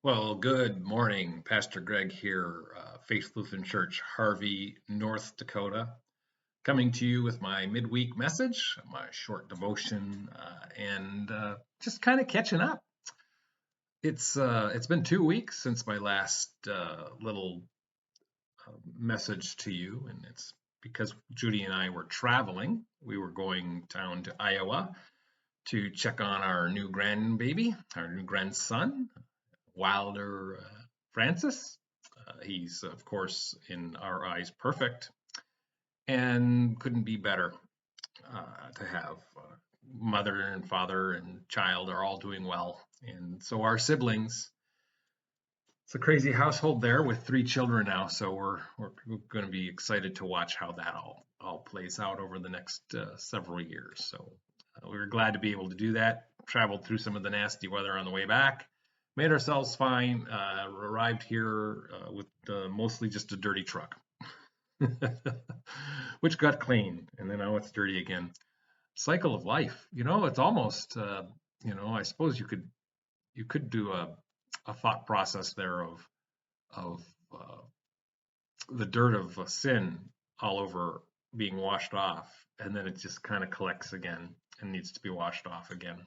Well, good morning. Pastor Greg here, Faith Lutheran Church, Harvey, North Dakota, coming to you with my midweek message, my short devotion, and just kind of catching up. It's been 2 weeks since my last little message to you, and it's because Judy and I were traveling. We were going down to Iowa to check on our new grandbaby, our new grandson, Wilder Francis. He's, of course, in our eyes, perfect and couldn't be better to have. Mother and father and child are all doing well. And so our siblings, it's a crazy household there with 3 children now. So we're going to be excited to watch how that all plays out over the next several years. So we were glad to be able to do that. Traveled through some of the nasty weather on the way back, made ourselves fine, arrived here with mostly just a dirty truck, which got clean, and then now it's dirty again. Cycle of life, it's almost, I suppose you could do a thought process there of uh, the dirt of sin all over being washed off, and then it just kind of collects again and needs to be washed off again.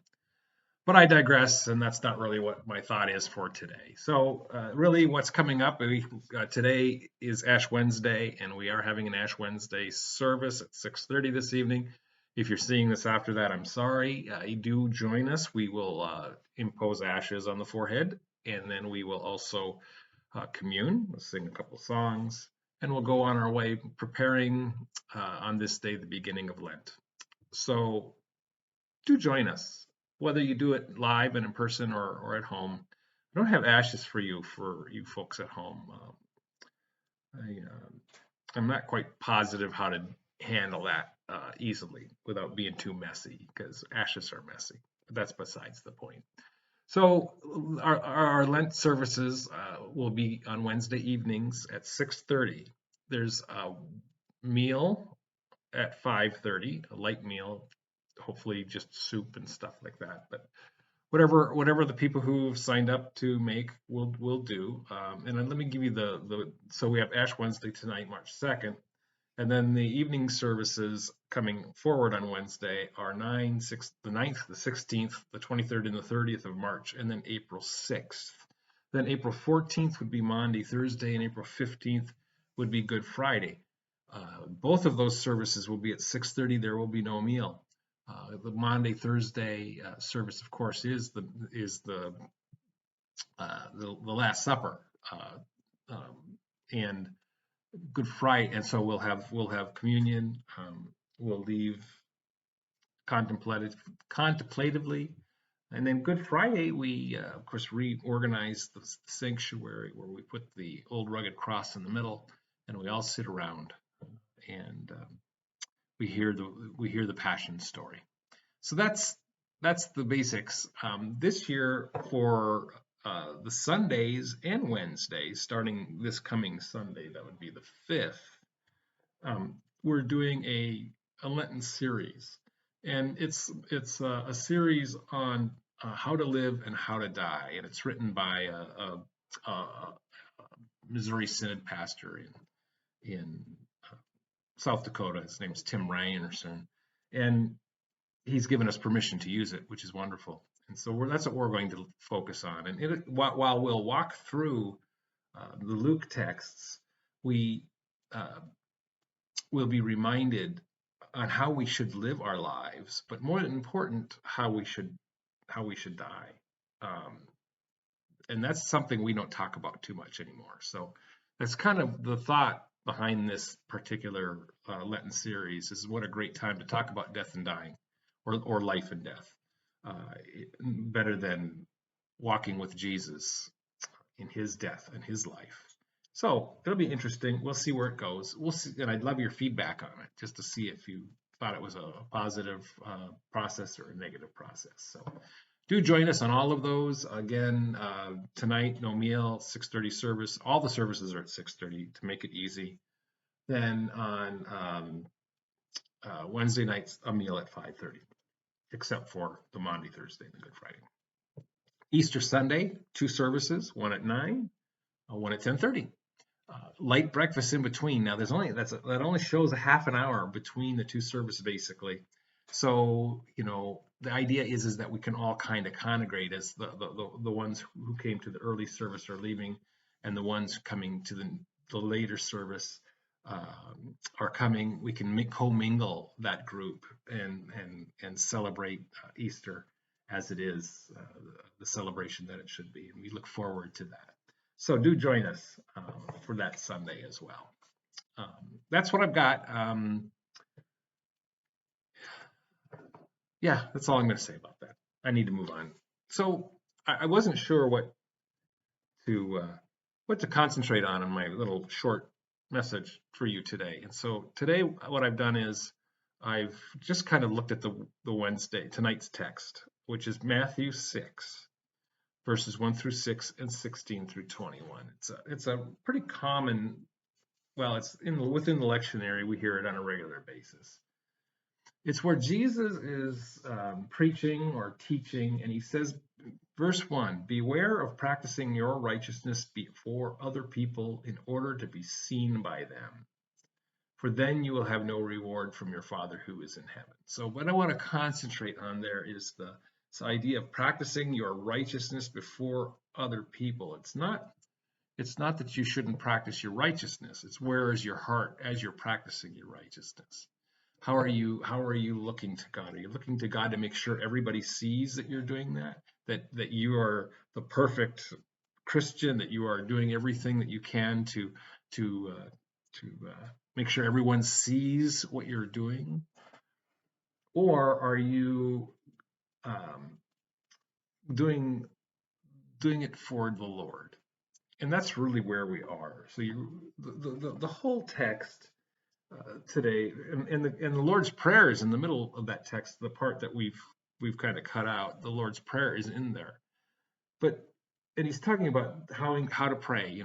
But I digress, and that's not really what my thought is for today. So, really, what's coming up? Today is Ash Wednesday, and we are having an Ash Wednesday service at 6:30 this evening. If you're seeing this after that, I'm sorry. You do join us. We will impose ashes on the forehead, and then we will also commune. We'll sing a couple songs, and we'll go on our way preparing on this day, the beginning of Lent. So, do join us, whether you do it live and in person or at home. I don't have ashes for you folks at home. I'm not quite positive how to handle that easily without being too messy, because ashes are messy. But that's besides the point. So our Lent services will be on Wednesday evenings at 6:30. There's a meal at 5:30, a light meal, hopefully just soup and stuff like that. But whatever the people who've signed up to make will do. And then let me give you the so we have Ash Wednesday tonight, March 2nd, and then the evening services coming forward on Wednesday are the 9th, the 16th, the 23rd, and the 30th of March, and then April 6th. Then April 14th would be Maundy Thursday, and April 15th would be Good Friday. Both of those services will be at 6:30. There will be no meal. The Maundy Thursday service, of course, is the Last Supper, and Good Friday, and so we'll have communion. We'll leave contemplatively, and then Good Friday we of course reorganize the sanctuary, where we put the old rugged cross in the middle, and we all sit around, and we hear the Passion story. So that's the basics. This year, for the Sundays and Wednesdays, starting this coming Sunday, that would be the 5th, we're doing a Lenten series, and it's a series on how to live and how to die, and it's written by a Missouri Synod pastor in South Dakota. His name's Tim Ryerson, and he's given us permission to use it, which is wonderful. And so that's what we're going to focus on. And while we'll walk through the Luke texts, we will be reminded on how we should live our lives, but more important, how we should die. And that's something we don't talk about too much anymore. So that's kind of the thought behind this particular Lenten series, is what a great time to talk about death and dying, or life and death, better than walking with Jesus in his death and his life. So it'll be interesting. We'll see where it goes. We'll see, and I'd love your feedback on it, just to see if you thought it was a positive process or a negative process. So do join us on all of those. Again, tonight, no meal, 6:30 service. All the services are at 6:30 to make it easy. Then on Wednesday nights, a meal at 5:30, except for the Maundy Thursday and the Good Friday. Easter Sunday, 2 services, one at 9, one at 10:30. Light breakfast in between. Now there's only that only shows a half an hour between the 2 services basically. So, the idea is that we can all kind of congregate as the ones who came to the early service are leaving, and the ones coming to the later service are coming. We can commingle that group and celebrate Easter as it is, the celebration that it should be, and we look forward to that. So do join us for that Sunday as well. That's what I've got. Yeah, that's all I'm going to say about that. I need to move on. So I wasn't sure to uh, what to concentrate on in my little short message for you today. And so today, what I've done is I've just kind of looked at tonight's text, which is Matthew 6, verses 1 through 6 and 16 through 21. It's a pretty common, well, it's within the lectionary. We hear it on a regular basis. It's where Jesus is preaching or teaching, and he says, verse 1, beware of practicing your righteousness before other people in order to be seen by them, for then you will have no reward from your Father who is in heaven. So what I want to concentrate on there is this idea of practicing your righteousness before other people. It's not that you shouldn't practice your righteousness. It's where is your heart as you're practicing your righteousness. How are you looking to God? Are you looking to God to make sure everybody sees that you're doing that you are the perfect Christian, that you are doing everything that you can to make sure everyone sees what you're doing? Or are you doing it for the Lord? And that's really where we are. So the whole text today, and the Lord's Prayer is in the middle of that text. The part that we've kind of cut out, the Lord's Prayer is in there. And he's talking about how to pray.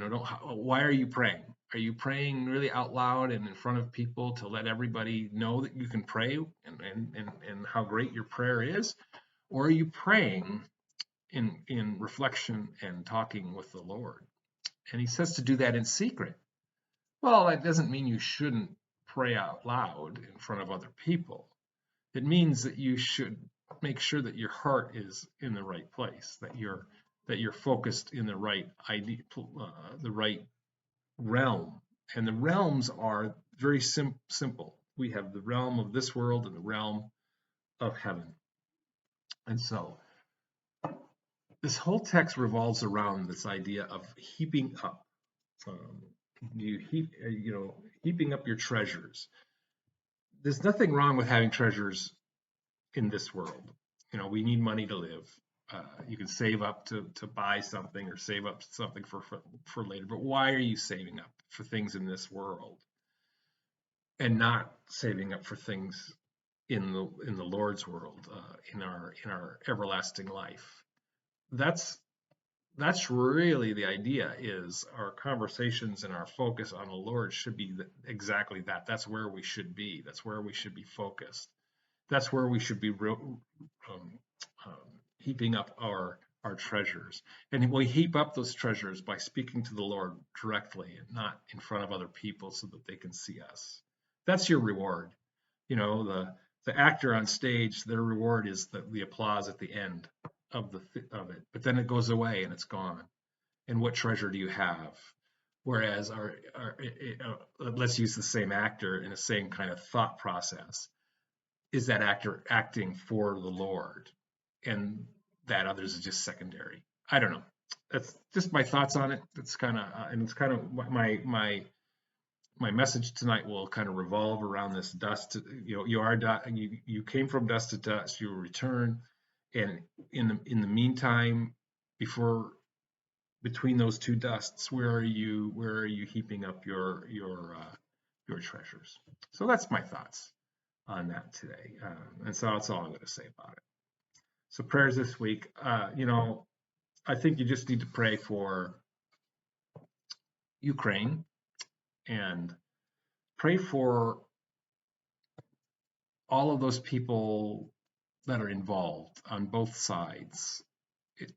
Why are you praying? Are you praying really out loud and in front of people to let everybody know that you can pray and how great your prayer is? Or are you praying in reflection and talking with the Lord? And he says to do that in secret. Well, that doesn't mean you shouldn't pray out loud in front of other people. It means that you should make sure that your heart is in the right place, that you're focused in the right idea, the right realm. And the realms are very simple. We have the realm of this world and the realm of heaven. And so this whole text revolves around this idea of heaping up. Heaping up your treasures. There's nothing wrong with having treasures in this world. We need money to live. You can save up to buy something or save up something for later. But why are you saving up for things in this world and not saving up for things in the Lord's world, in our everlasting life? That's really the idea. Is our conversations and our focus on the Lord should be exactly that. That's where we should be. That's where we should be focused. That's where we should be heaping up our treasures. And we heap up those treasures by speaking to the Lord directly and not in front of other people so that they can see us. That's your reward. The actor on stage, their reward is the applause at the end of it, but then it goes away and it's gone. And what treasure do you have? Whereas let's use the same actor in the same kind of thought process. Is that actor acting for the Lord, and that others is just secondary? I don't know. That's just my thoughts on it. It's kind of my message tonight will kind of revolve around this dust. You came from dust to dust. You will return, and in the meantime, between those two dusts, where are you heaping up your treasures? So that's my thoughts on that today. And so that's all I'm going to say about it. So prayers this week, I think you just need to pray for Ukraine and pray for all of those people that are involved on both sides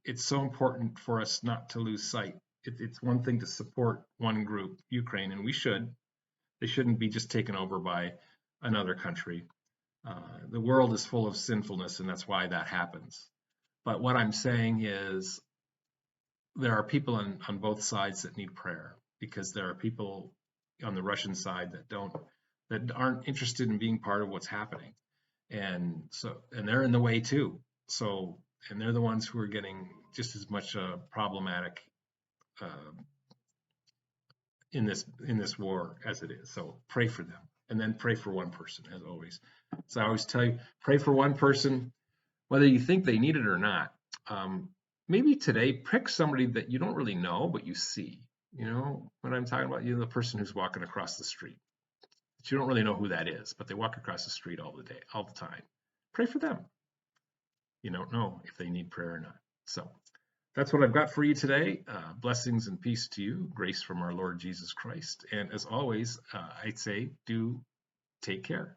it's so important for us not to lose sight. It's one thing to support one group, Ukraine, and we should. They shouldn't be just taken over by another country. The world is full of sinfulness, and that's why that happens. But what I'm saying is there are people on both sides that need prayer, because there are people on the Russian side that aren't interested in being part of what's happening. And they're in the way too. So, and they're the ones who are getting just as much problematic uh, in this war as it is. So pray for them, and then pray for one person as always. So I always tell you, pray for one person, whether you think they need it or not. Um, Maybe today pick somebody that you don't really know but you see. You know what I'm talking about? You know, the person who's walking across the street. But you don't really know who that is, but they walk across the street all the time. Pray for them. You don't know if they need prayer or not. So that's what I've got for you today. Blessings and peace to you, grace from our Lord Jesus Christ. And as always, I'd say do take care.